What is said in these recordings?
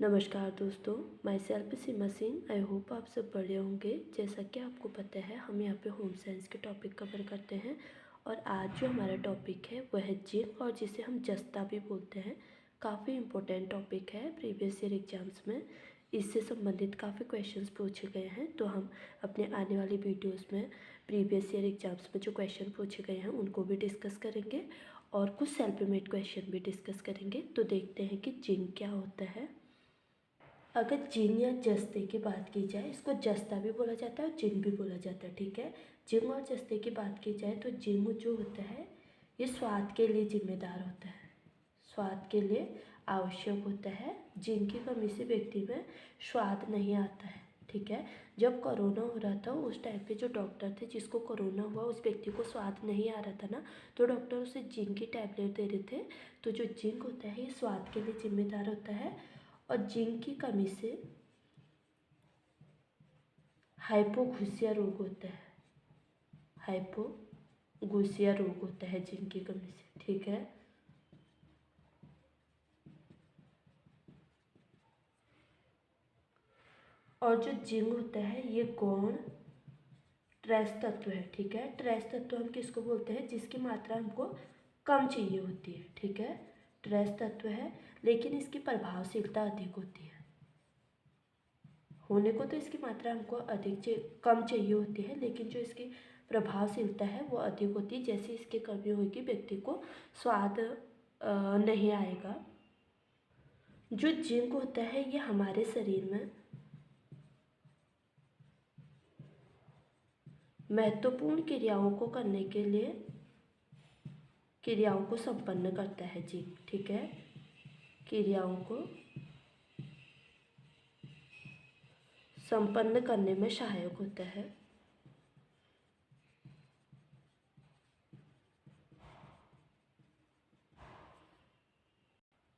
नमस्कार दोस्तों, my self Seema Singh. I hope आप सब बढ़िया होंगे। जैसा कि आपको पता है, हम यहाँ पे होम साइंस के टॉपिक कवर करते हैं और आज जो हमारा टॉपिक है वह है जिंक, और जिसे हम जस्ता भी बोलते हैं। काफ़ी इम्पोर्टेंट टॉपिक है, प्रीवियस ईयर एग्जाम्स में इससे संबंधित काफ़ी क्वेश्चंस पूछे गए हैं। तो हम अपने आने वाली वीडियोज़ में प्रीवियस ईयर एग्जाम्स में जो क्वेश्चन पूछे गए हैं उनको भी डिस्कस करेंगे और कुछ सेल्फ मेड क्वेश्चन भी डिस्कस करेंगे। तो देखते हैं कि जिंक क्या होता है। अगर जिंक या जस्ते की बात की जाए, इसको जस्ता भी बोला जाता है और जिंक भी बोला जाता है, ठीक है। जिंक और जस्ते की बात की जाए तो जिंक जो होता है ये स्वाद के लिए जिम्मेदार होता है, स्वाद के लिए आवश्यक होता है। जिंक की कमी से व्यक्ति में स्वाद नहीं आता है, ठीक है। जब कोरोना हो रहा था उस टाइम पे जो डॉक्टर थे, जिसको कोरोना हुआ उस व्यक्ति को स्वाद नहीं आ रहा था ना, तो डॉक्टर उसे जिंक की टैबलेट दे रहे थे। तो जो जिंक होता है ये स्वाद के लिए जिम्मेदार होता है और जिंक की कमी से हाइपोक्सिया रोग होता है। हाइपोक्सिया रोग होता है जिंक की कमी से, ठीक है। और जो जिंक होता है ये गौण ट्रेस तत्व है, ठीक है। ट्रेस तत्व हम किसको बोलते हैं? जिसकी मात्रा हमको कम चाहिए होती है, ठीक है। ट्रेस तत्व है लेकिन इसकी प्रभावशीलता अधिक होती है। होने को तो इसकी मात्रा हमको कम चाहिए होती है, लेकिन जो इसकी प्रभावशीलता है वो अधिक होती है। जैसे इसकी कमी होगी व्यक्ति को स्वाद नहीं आएगा। जो जिंक होता है ये हमारे शरीर में महत्वपूर्ण क्रियाओं को करने के लिए क्रियाओं को संपन्न करता है जिंक, ठीक है। क्रियाओं को संपन्न करने में सहायक होता है।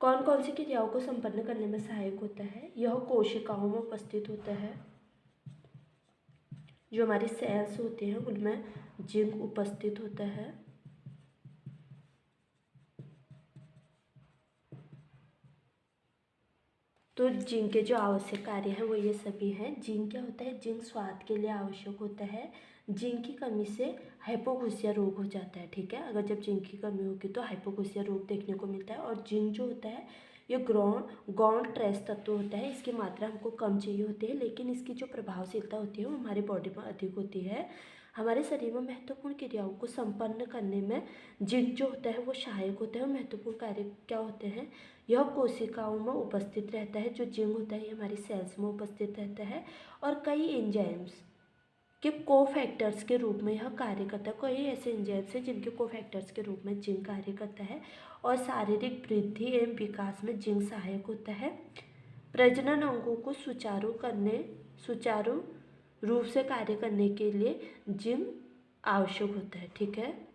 कौन कौन सी क्रियाओं को संपन्न करने में सहायक होता है? यह कोशिकाओं में उपस्थित होता है। जो हमारी सेल्स होते हैं उनमें जिंक उपस्थित होता है। तो जिंक के जो आवश्यक कार्य हैं वो ये सभी हैं। जिंक क्या होता है? जिंक स्वाद के लिए आवश्यक होता है। जिंक की कमी से हाइपोक्सिया रोग हो जाता है, ठीक है। अगर जब जिंक की कमी होगी तो हाइपोक्सिया रोग देखने को मिलता है। और जिंक जो होता है ये गौण ट्रेस तत्व होता है। इसकी मात्रा हमको कम चाहिए होती है, लेकिन इसकी जो प्रभावशीलता होती है वो हमारी बॉडी में अधिक होती है। हमारे शरीर में महत्वपूर्ण क्रियाओं को संपन्न करने में जिंक जो होता है वो सहायक होता है। और महत्वपूर्ण कार्य क्या होते हैं? यह कोशिकाओं में उपस्थित रहता है। जो जिंक होता है ये हमारी सेल्स में उपस्थित रहता है और कई एंजाइम्स के कोफैक्टर्स के रूप में यह कार्य करता है। कई ऐसे एंजाइम्स हैं जिनके कोफैक्टर्स के रूप में जिंक कार्य करता है। और शारीरिक वृद्धि एवं विकास में जिंक सहायक होता है। प्रजनन अंगों को सुचारू रूप से कार्य करने के लिए जिंक आवश्यक होता है, ठीक है।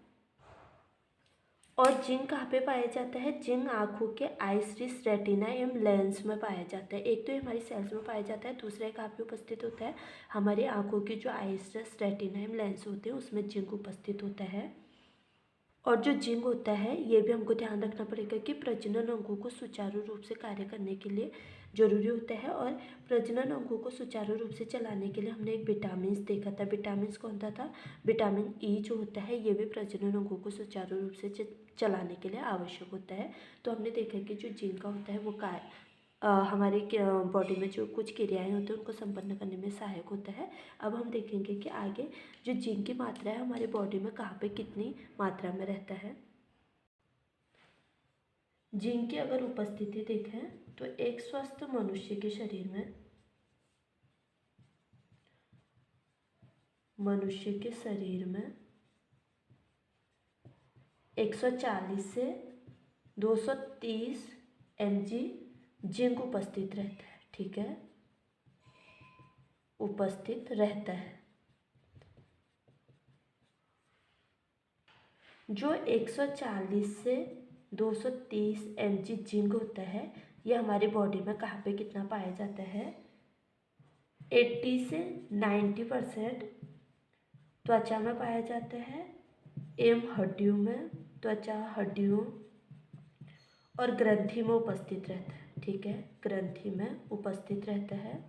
और जिंक कहाँ पे पाया जाता है? जिंक आँखों के आइरिस, रेटिना एवं लेंस में पाया जाता है। एक तो ये हमारी सेल्स में पाया जाता है, दूसरा कहाँ पे उपस्थित होता है? हमारी आँखों की जो आइरिस, रेटिना एवं लेंस होते हैं उसमें जिंक उपस्थित होता है। और जो जिंक होता है ये भी हमको ध्यान रखना पड़ेगा कि प्रजनन अंगों को सुचारू रूप से कार्य करने के लिए जरूरी होता है। और प्रजनन अंगों को सुचारू रूप से चलाने के लिए हमने एक विटामिन देखा था। विटामिन कौन सा था? विटामिन ई जो होता है ये भी प्रजनन अंगों को सुचारू रूप से चलाने के लिए आवश्यक होता है। तो हमने देखा कि जो जिंक का होता है वो हमारे बॉडी में जो कुछ क्रियाएं होती हैं उनको संपन्न करने में सहायक होता है। अब हम देखेंगे कि आगे जो जिंक की मात्रा है हमारे बॉडी में कहाँ पे कितनी मात्रा में रहता है। जिंक की अगर उपस्थिति देखें तो एक स्वस्थ मनुष्य के शरीर में 140 से 230 mg जिंक उपस्थित रहता है, ठीक है, उपस्थित रहता है। जो 140 से 230 mg जिंक होता है ये हमारी बॉडी में कहाँ पे कितना पाया जाता है? 80 से 90% त्वचा में पाया जाता है एवं हड्डियों में, त्वचा, हड्डियों और ग्रंथि में उपस्थित रहता है, ठीक है, ग्रंथि में उपस्थित रहता है।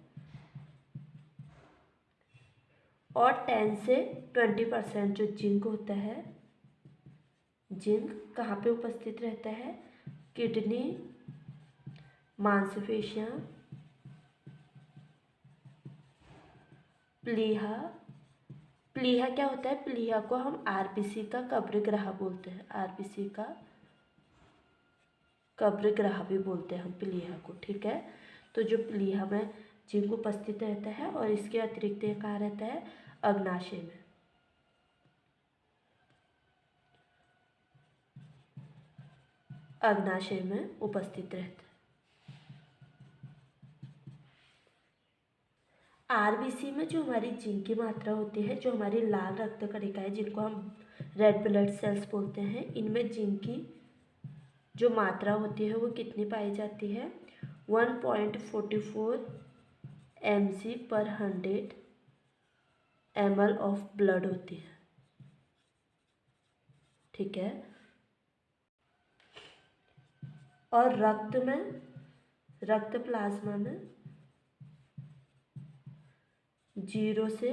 और 10 से 20% जो जिंक होता है, जिंक कहाँ पे उपस्थित रहता है? किडनी, मांसपेशियाँ, प्लीहा। प्लीहा क्या होता है? प्लीहा को हम आरबीसी का कब्रग्राह बोलते हैं, आरबीसी का कब्रग्राह भी बोलते हैं हम प्लीहा को, ठीक है। तो जो प्लीहा में जिंक उपस्थित रहता है और इसके अतिरिक्त ये कहाँ रहता है? अग्नाशय में। अग्नाशय में उपस्थित रहता है। आरबीसी में जो हमारी जिंक की मात्रा होती है, जो हमारी लाल रक्त कणिकाएं जिनको हम रेड ब्लड सेल्स बोलते हैं, इनमें जिंक की जो मात्रा होती है वो कितनी पाई जाती है? 1.44 mg/100 ml ऑफ ब्लड होती है, ठीक है। और रक्त में, रक्त प्लाज्मा में 0 से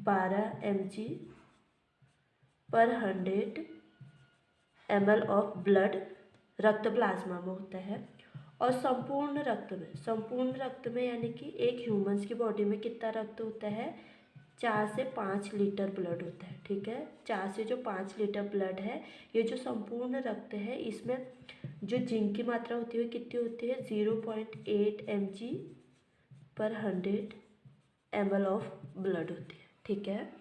12 mg/100 ml ऑफ ब्लड रक्त प्लाज्मा में होता है। और संपूर्ण रक्त में यानी कि एक ह्यूमंस की बॉडी में कितना रक्त होता है? 4 से 5 लीटर ब्लड होता है, ठीक है। 4 से जो 5 लीटर ब्लड है, ये जो संपूर्ण रक्त है, इसमें जो जिंक की मात्रा होती है कितनी होती है? 0.8 mg/100 ml ऑफ ब्लड होती है, ठीक है।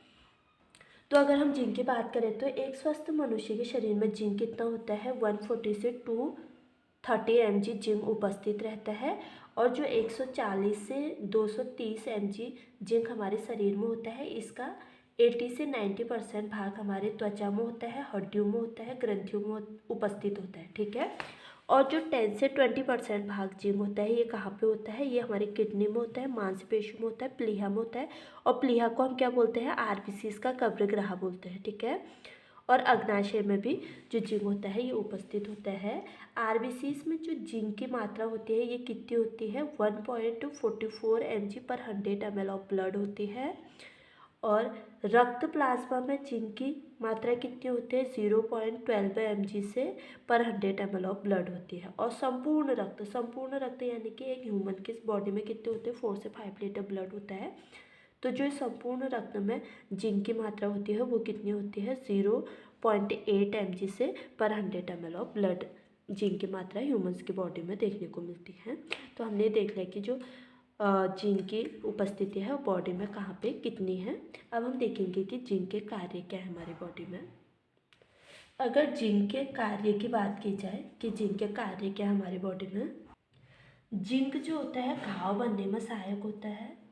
तो अगर हम जिंक की बात करें तो एक स्वस्थ मनुष्य के शरीर में जिंक कितना होता है? 140 से 230 mg जिंक उपस्थित रहता है। और जो 140 से 230 mg जिंक हमारे शरीर में होता है, इसका 80 से 90% भाग हमारे त्वचा में होता है, हड्डियों में होता है, ग्रंथियों में उपस्थित होता है, ठीक है। और जो 10 से 20% भाग जिंक होता है, ये कहाँ पे होता है? ये हमारी किडनी में होता है, मांसपेशियों में होता है, प्लीहा में होता है। और प्लीहा को हम क्या बोलते हैं? आरबीसीज का कब्रग्राह बोलते हैं, ठीक है। और अग्नाशय में भी जो जिंक होता है ये उपस्थित होता है। आरबीसीज में जो जिंक की मात्रा होती है ये कितनी होती है? 1.44 mg/100 ml ऑफ ब्लड होती है। और रक्त प्लाज्मा में जिंक की मात्रा कितनी होती है? 0.12 mg से पर 100 ml ऑफ ब्लड होती है। और संपूर्ण रक्त यानी कि एक ह्यूमन की बॉडी में कितने होते हैं? 4 से 5 लीटर ब्लड होता है। तो जो संपूर्ण रक्त में जिंक की मात्रा होती है वो कितनी होती है? 0.8 mg से पर 100 ml ऑफ ब्लड जिंक की मात्रा ह्यूमन्स की बॉडी में देखने को मिलती है। तो हमने देख लिया कि जो जिंक की उपस्थिति है वो बॉडी में कहाँ पे कितनी है। अब हम देखेंगे कि जिंक के कार्य क्या है हमारी बॉडी में। अगर जिंक के कार्य की बात की जाए कि जिंक के कार्य क्या है हमारी बॉडी में, जिंक जो होता है घाव बनने में सहायक होता है,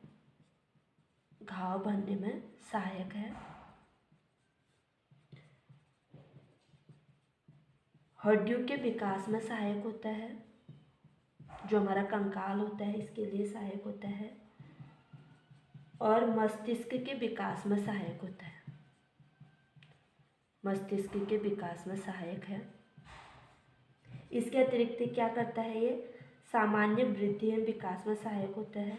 घाव बनने में सहायक है। हड्डियों के विकास में सहायक होता है, जो हमारा कंकाल होता है इसके लिए सहायक होता है। और मस्तिष्क के विकास में सहायक होता है, मस्तिष्क के विकास में सहायक है। इसके अतिरिक्त क्या करता है? ये सामान्य वृद्धि एवं विकास में सहायक होता है।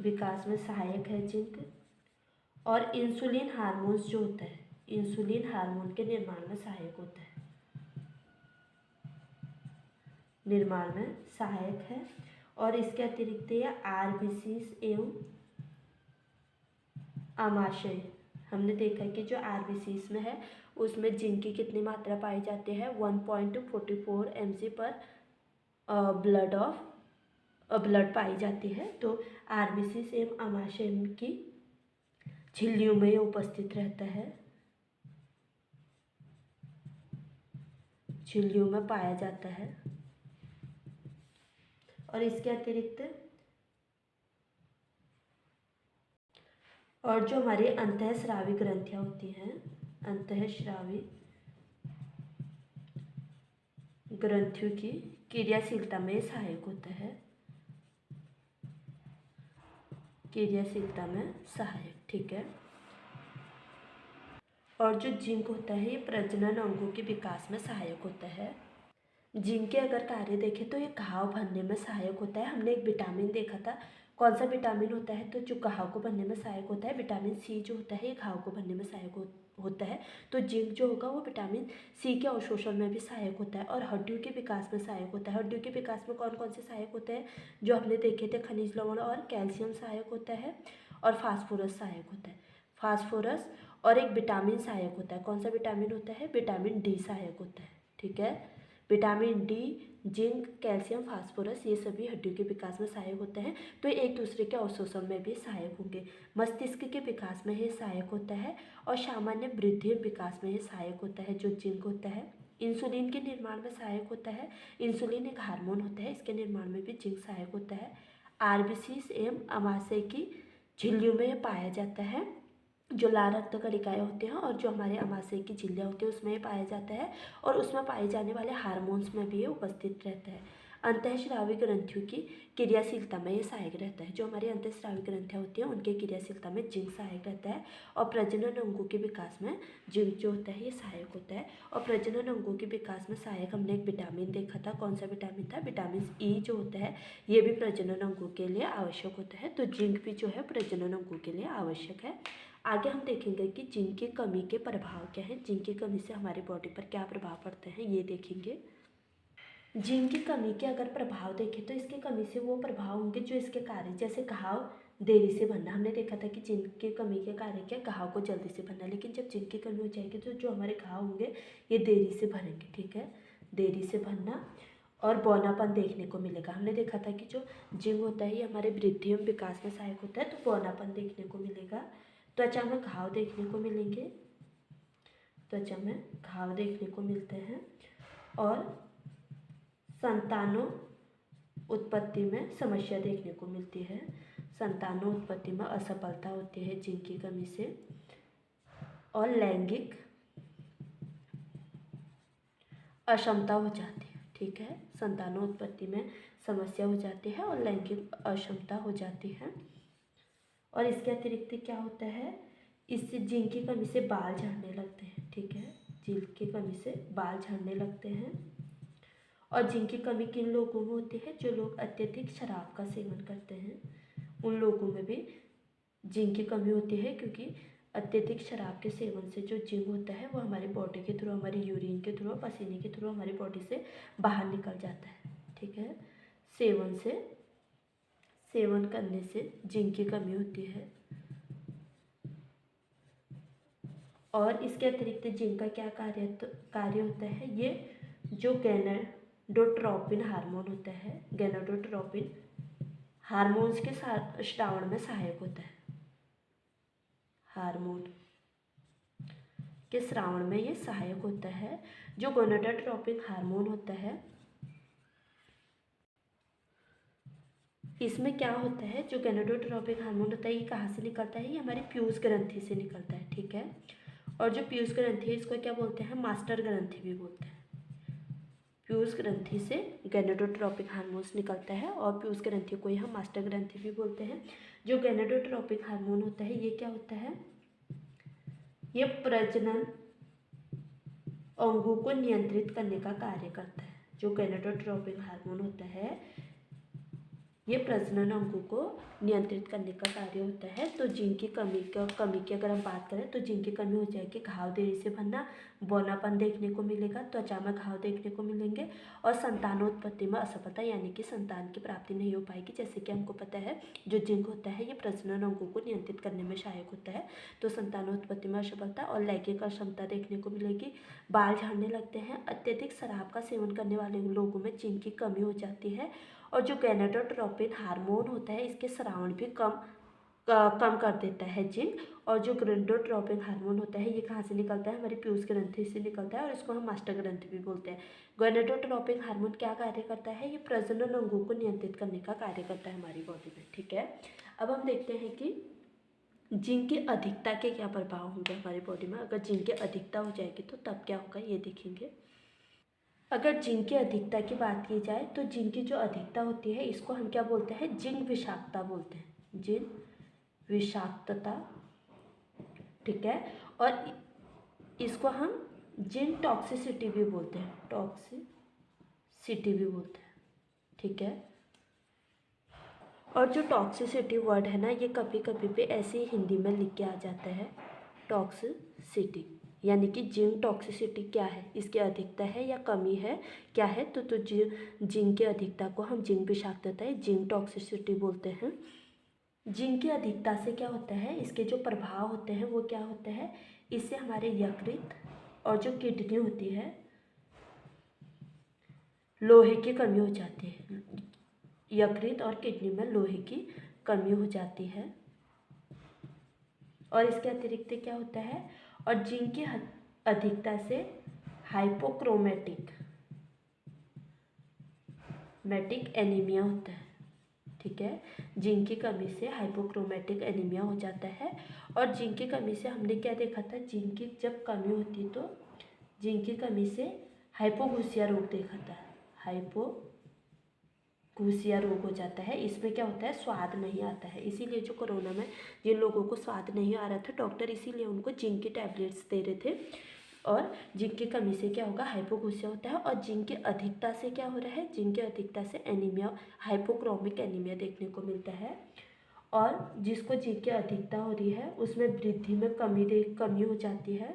विकास में सहायक है जिंक। और इंसुलिन हार्मोन्स जो होता है, इंसुलिन हार्मोन के निर्माण में सहायक होता है, निर्माण में सहायक है। और इसके अतिरिक्त यह आरबीसीज एवं आमाशय, हमने देखा कि जो आरबीसीज में है उसमें जिंक की कितनी मात्रा पाई जाती है? 1.44 mg पर ब्लड पाई जाती है। तो आरबीसीज एवं आमाशय की झिल्लियों में उपस्थित रहता है, झिल्लियों में पाया जाता है। और इसके अतिरिक्त और जो हमारी अंतःस्रावी ग्रंथियां होती हैं, अंतःस्रावी ग्रंथियों की क्रियाशीलता में सहायक होता है, क्रियाशीलता में सहायक, ठीक है। और जो जिंक होता है ये प्रजनन अंगों के विकास में सहायक होता है। जिंक के अगर कार्य देखें तो ये घाव भरने में सहायक होता है। हमने एक विटामिन देखा था, कौन सा विटामिन होता है, तो जो घाव को भरने में सहायक होता है विटामिन सी जो होता है ये घाव को भरने में सहायक होता है। तो जिंक जो होगा वो विटामिन सी के अवशोषण में भी सहायक होता है और हड्डियों के विकास में सहायक होता है। हड्डियों के विकास में कौन कौन से सहायक होते हैं, जो हमने देखे थे, खनिज लवण और कैल्शियम सहायक होता है और फास्फोरस सहायक होता है। फास्फोरस और एक विटामिन सहायक होता है, कौन सा विटामिन होता है, विटामिन डी सहायक होता है। ठीक है, vitamin D, zinc, calcium, phosphorus ये सभी हड्डियों के विकास में सहायक होते हैं, तो एक दूसरे के अवशोषण में भी सहायक होंगे। मस्तिष्क के विकास में ये सहायक होता है और सामान्य वृद्धि विकास में ये सहायक होता है जो जिंक होता है। इंसुलिन के निर्माण में सहायक होता है, इंसुलिन एक हार्मोन होता है, इसके निर्माण में भी जिंक सहायक होता है। आरबीसी एवं अमाशय की झिल्लियों में यह पाया जाता है, जो लाल रक्त कणिकाएं होते हैं और जो हमारे अमाशय की झिल्लियाँ होती है उसमें ये पाया जाता है और उसमें पाए जाने वाले हार्मोन्स में भी ये उपस्थित रहता है। अंतःस्रावी ग्रंथियों की क्रियाशीलता में ये सहायक रहता है, जो हमारी अंतःस्रावी ग्रंथियाँ होती हैं उनके क्रियाशीलता में जिंक सहायक रहता है और प्रजनन अंगों के विकास में जिंक जो होता है ये सहायक होता है। और प्रजनन अंगों के विकास में सहायक हमने एक विटामिन देखा था, कौन सा विटामिन था, विटामिन ई जो होता है ये भी प्रजनन अंगों के लिए आवश्यक होता है, तो जिंक भी जो है प्रजनन अंगों के लिए आवश्यक है। आगे हम देखेंगे कि जिंक की कमी के प्रभाव क्या हैं, जिंक की कमी से हमारी बॉडी पर क्या प्रभाव पड़ते हैं ये देखेंगे। जिंक की कमी के अगर प्रभाव देखें तो इसकी कमी से वो प्रभाव होंगे जो इसके कार्य, जैसे घाव देरी से भरना, हमने देखा था कि जिंक की कमी के कार्य क्या, घाव को जल्दी से भरना, लेकिन जब जिंक की कमी हो जाएगी तो जो हमारे घाव होंगे ये देरी से भरेंगे। ठीक है, देरी से भरना और बौनापन देखने को मिलेगा। हमने देखा था कि जो जिंक होता है ये हमारे वृद्धि एवं विकास में सहायक होता है, तो बौनापन देखने को मिलेगा, त्वचा में घाव देखने को मिलेंगे, त्वचा में घाव देखने को मिलते हैं और संतानों उत्पत्ति में समस्या देखने को मिलती है। संतानों उत्पत्ति में असफलता होती है जिंक की कमी से और लैंगिक अक्षमता हो जाती है। ठीक है, संतानों उत्पत्ति में समस्या हो जाती है और लैंगिक अक्षमता हो जाती है। और इसके अतिरिक्त क्या होता है, इससे जिंक की कमी से बाल झड़ने लगते हैं। ठीक है, जिंक की कमी से बाल झड़ने लगते हैं। और जिंक की कमी किन लोगों में होती है, जो लोग अत्यधिक शराब का सेवन करते हैं उन लोगों में भी जिंक की कमी होती है, क्योंकि अत्यधिक शराब के सेवन से जो जिंक होता है वो हमारी बॉडी के थ्रू, हमारी यूरिन के थ्रू, पसीने के थ्रू हमारी बॉडी से बाहर निकल जाता है। ठीक है, सेवन करने से जिंक की कमी होती है। और इसके अतिरिक्त जिंक का क्या कार्य होता है, ये जो गैनाडोट्रोपिन हार्मोन होता है, गैनाडोट्रोपिन हार्मोन्स के स्रावण में सहायक होता है, हार्मोन के स्रावण में ये सहायक होता है। जो गोनाडोट्रोपिन हार्मोन होता है इसमें क्या होता है, जो गोनाडोट्रोपिन हार्मोन होता है ये कहाँ से निकलता है, ये हमारी पीयूष ग्रंथि से निकलता है। ठीक है, और जो पीयूष ग्रंथि है इसको क्या बोलते हैं, मास्टर ग्रंथि भी बोलते हैं। पीयूष ग्रंथि से गोनाडोट्रोपिक हार्मोन्स निकलता है और पीयूष ग्रंथि को ही हम मास्टर ग्रंथि भी बोलते हैं। जो गोनाडोट्रोपिक हार्मोन होता है ये क्या होता है, ये प्रजनन अंगों को नियंत्रित करने का कार्य करता है। जो गोनाडोट्रोपिक हार्मोन होता है ये प्रजनन अंगों को नियंत्रित करने का कार्य होता है। तो जिंक की कमी की अगर हम बात करें तो जिंक की कमी हो जाएगी, घाव देरी से भरना, बौनापन देखने को मिलेगा, त्वचा में घाव देखने को मिलेंगे और संतानोत्पत्ति में असफलता, यानी कि संतान की प्राप्ति नहीं हो पाएगी। जैसे कि हमको पता है जो जिंक होता है ये प्रजनन अंगों को नियंत्रित करने में सहायक होता है, तो संतानोत्पत्ति में असफलता और लैंगिक अक्षमता देखने को मिलेगी, बाल झड़ने लगते हैं। अत्यधिक शराब का सेवन करने वाले लोगों में जिंक की कमी हो जाती है और जो गोनाडोट्रोपिन हार्मोन होता है इसके स्रावण भी कम कर देता है जिंक। और जो गोनाडोट्रोपिन हार्मोन होता है ये कहाँ से निकलता है, हमारी पीयूष ग्रंथि से निकलता है और इसको हम मास्टर ग्रंथि भी बोलते हैं। गोनाडोट्रोपिन हार्मोन क्या कार्य करता है, ये प्रजनन अंगों को नियंत्रित करने का कार्य करता है हमारी बॉडी में। ठीक है, अब हम देखते हैं कि जिंक की अधिकता के क्या प्रभाव होंगे हमारी बॉडी में। अगर जिंक की अधिकता हो जाएगी तो तब क्या होगा ये देखेंगे। अगर जिंक की अधिकता की बात की जाए तो जिंक की जो अधिकता होती है इसको हम क्या बोलते हैं, जिंक विषाक्तता बोलते हैं, जिंक विषाक्तता। ठीक है, और इसको हम जिंक टॉक्सिसिटी भी बोलते हैं, टॉक्सिसिटी भी बोलते हैं, ठीक है। और जो टॉक्सिसिटी वर्ड है ना, ये कभी कभी पे ऐसे ही हिंदी में लिख के आ जाता है टॉक्सिसिटी, यानी कि जिंक टॉक्सिसिटी क्या है, इसकी अधिकता है या कमी है, क्या है, तो जिंक की अधिकता को हम जिंक विषाक्तता है जिंक टॉक्सिसिटी बोलते हैं। जिंक की अधिकता से क्या होता है, इसके जो प्रभाव होते हैं वो क्या होते हैं, इससे हमारे यकृत और जो किडनी होती है, लोहे की कमी हो जाती है, यकृत और किडनी में लोहे की कमी हो जाती है। और इसके अतिरिक्त क्या होता है, और जिंक की अधिकता से हाइपोक्रोमैटिक एनीमिया होता है, ठीक है। जिंक की कमी से हाइपोक्रोमैटिक एनीमिया हो जाता है। और जिंक की कमी से हमने क्या देखा था, जिंक की जब कमी होती तो जिंक की कमी से हाइपोक्सिया रोग देखा था, हाइपोक्सिया रोग हो जाता है। इसमें क्या होता है, स्वाद नहीं आता है, इसीलिए जो कोरोना में जिन लोगों को स्वाद नहीं आ रहा था, डॉक्टर इसीलिए उनको जिंक की टैबलेट्स दे रहे थे। और जिंक की कमी से क्या होगा, हाइपोक्सिया होता है। और जिंक की अधिकता से क्या हो रहा है, जिंक की अधिकता से एनीमिया, हाइपोक्रोमिक एनीमिया देखने को मिलता है। और जिसको जिंक की अधिकता हो रही है उसमें वृद्धि में कमी हो जाती है।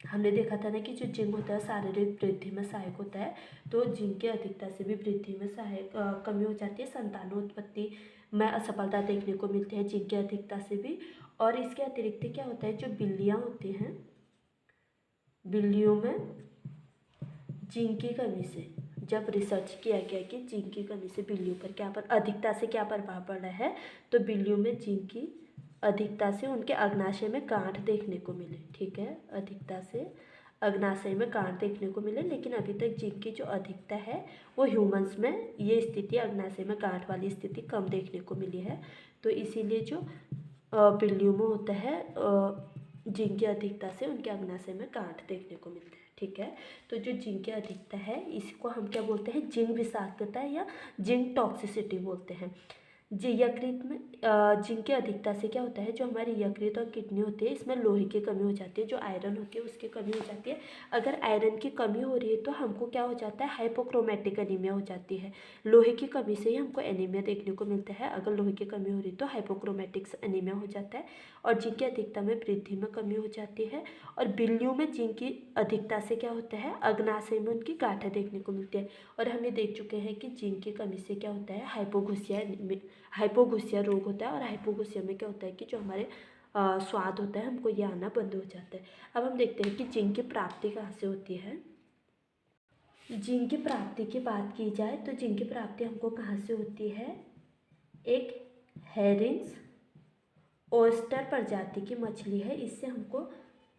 हमने देखा था ना कि जो जिंक होता है शारीरिक वृद्धि में सहायक होता है, तो जिंक की अधिकता से भी वृद्धि में सहायक कमी हो जाती है। संतानोत्पत्ति में असफलता देखने को मिलती है जिंक की अधिकता से भी। और इसके अतिरिक्त क्या होता है, जो बिल्लियाँ होती हैं, बिल्लियों में जिंक की कमी से जब रिसर्च किया गया कि जिंक की कमी से बिल्लियों पर अधिकता से क्या प्रभाव पड़ रहा है, तो बिल्लियों में जिंक की अधिकता से उनके अग्नाशय में गांठ देखने को मिले, ठीक है, अधिकता से अग्नाशय में गांठ देखने को मिले। लेकिन अभी तक जिंक की जो अधिकता है वो ह्यूमंस में ये स्थिति, अग्नाशय में गांठ वाली स्थिति कम देखने को मिली है। तो इसीलिए जो बिल्लियों में होता है जिंक की अधिकता से उनके अग्नाशय में गांठ देखने को मिलते हैं, ठीक है। तो जो जिंक की अधिकता है इसको हम क्या बोलते हैं, जिंक विषाक्तता या जिंक टॉक्सिसिटी बोलते हैं। यकृत में जिंक की अधिकता से क्या होता है, जो हमारी यकृत और किडनी होती है इसमें लोहे की कमी हो जाती है, जो आयरन होती है उसकी कमी हो जाती है। अगर आयरन की कमी हो रही है तो हमको क्या हो जाता है, हाइपोक्रोमैटिक एनीमिया हो जाती है। लोहे की कमी से ही हमको एनीमिया देखने को मिलता है, अगर लोहे की कमी हो रही तो हाइपोक्रोमैटिक एनीमिया हो जाता है। और जिंक की अधिकता में वृद्धि में कमी हो जाती है। और बिल्लियों में जिंक की अधिकता से क्या होता है, अग्नाशय में उनकी गांठें देखने को मिलती है। और हमें देख चुके हैं कि जिंक की कमी से क्या होता है, हाइपोक्सिया रोग होता है। और हाइपोक्सिया में क्या होता है कि जो हमारे स्वाद होता है हमको ये आना बंद हो जाता है। अब हम देखते हैं कि जिंक की प्राप्ति कहाँ से होती है। जिंक की प्राप्ति की बात की जाए तो जिंक की प्राप्ति हमको कहाँ से होती है, एक हेरिंग्स ओयस्टर प्रजाति की मछली है, इससे हमको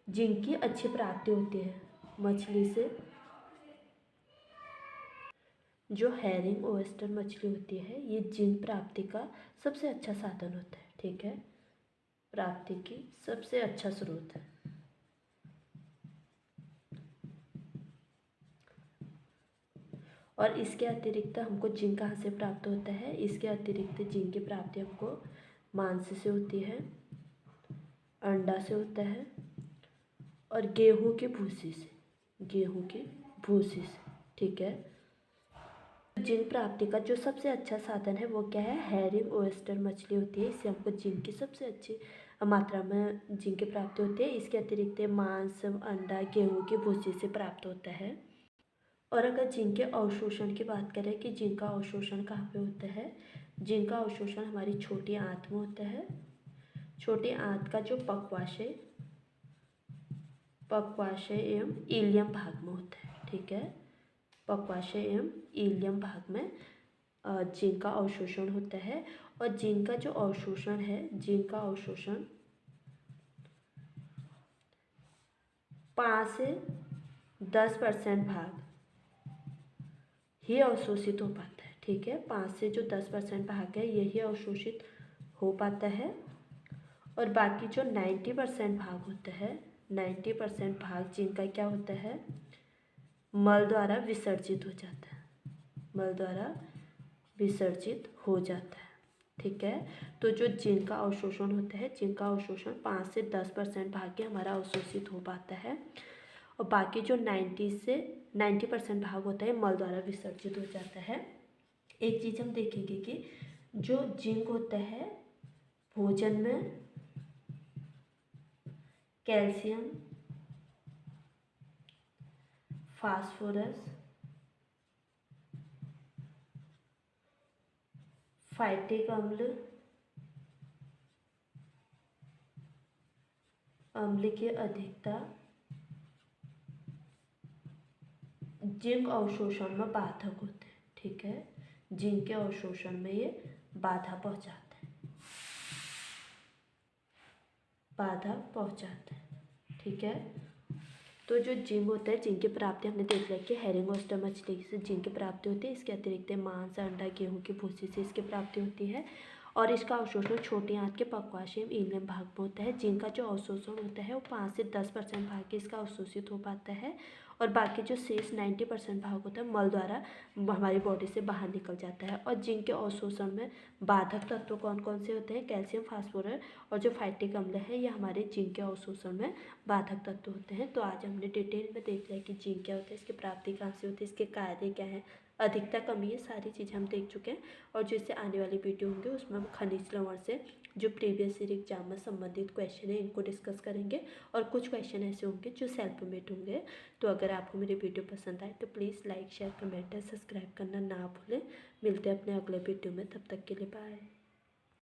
जिंक की अच्छी प्राप्ति होती है। मछली से जो हेरिंग ओयस्टर मछली होती है ये जिंक प्राप्ति का सबसे अच्छा साधन होता है, ठीक है, प्राप्ति की सबसे अच्छा स्रोत है। और इसके अतिरिक्त हमको जिंक कहाँ से प्राप्त होता है, इसके अतिरिक्त जिंक की प्राप्ति हमको मांस से होती है, अंडा से होता है और गेहूं की भूसी से, ठीक है। जिंक प्राप्ति का जो सबसे अच्छा साधन है वो क्या है, हेरिंग ओयस्टर मछली होती है, इससे हमको जिंक की सबसे अच्छी मात्रा में जिंक की प्राप्ति होती है। इसके अतिरिक्त मांस, अंडा, गेहूं की भूसी से प्राप्त होता है। और अगर जिंक के अवशोषण की बात करें कि जिंक का अवशोषण कहाँ पे होता है, जिंक का अवशोषण हमारी छोटी आंत में होता है। छोटी आंत का जो पक्वाशय एवं इलियम भाग में होता है, ठीक है, पक्वाशय एवं इलियम भाग में जिंक का अवशोषण होता है। और जिंक का जो अवशोषण है, जिंक का अवशोषण 5 से 10% भाग ही अवशोषित हो पाता है, ठीक है, 5 से जो 10% भाग है यही अवशोषित हो पाता है। और बाकी जो 90% भाग होता है, 90% भाग जिनका क्या होता है, मल द्वारा विसर्जित हो जाता है, मल द्वारा विसर्जित हो जाता है, ठीक है। तो जो जिंक का अवशोषण होता है, जिंक का अवशोषण 5 से 10% भाग हमारा अवशोषित हो पाता है, और बाकी जो 90% भाग होता है मल द्वारा विसर्जित हो जाता है। एक चीज़ हम देखेंगे कि जो जिंक होता है भोजन में कैल्शियम, फास्फोरस, फाइटिक अम्ल की अधिकता जिंक अवशोषण में बाधक होते हैं। ठीक है, जिंक के अवशोषण में ये बाधा पहुंचाते हैं, बाधा पहुंचाते हैं। ठीक है, तो जो जिंक होता है, जिंक की प्राप्ति हमने देख लिया कि हेरिंग ऑयस्टर मछली से जिंक की प्राप्ति होती है। इसके अतिरिक्त मांस, अंडा, गेहूं की भूसी से इसकी प्राप्ति होती है, और इसका अवशोषण छोटी आंत के पक्वाशय एवं इलम भाग में होता है। जिंक का जो अवशोषण होता है वो 5 से 10% भाग इसका अवशोषित हो पाता है, और बाकी जो शेष 90% भाग होता है मल द्वारा हमारी बॉडी से बाहर निकल जाता है। और जिंक के अवशोषण में बाधक तत्व कौन कौन से होते हैं? कैल्शियम, फास्फोरस और जो फाइटिक अम्ल है, ये हमारे जिंक के अवशोषण में बाधक तत्व होते हैं। तो आज हमने डिटेल में देख लिया कि जिंक क्या होता है, इसकी प्राप्ति कहाँ से होती है, इसके कार्य क्या है, अधिकता, कमी, ये सारी चीज़ें हम देख चुके हैं। और जो इससे आने वाली वीडियो होंगे उसमें हम खनिज लवण से जो प्रीवियस ईयर एग्जाम में संबंधित क्वेश्चन है इनको डिस्कस करेंगे, और कुछ क्वेश्चन ऐसे होंगे जो सेल्फ मेड होंगे। तो अगर आपको मेरी वीडियो पसंद आए तो प्लीज़ लाइक, शेयर, कमेंट और सब्सक्राइब करना ना भूलें। मिलते हैं अपने अगले वीडियो में, तब तक के लिए बाय।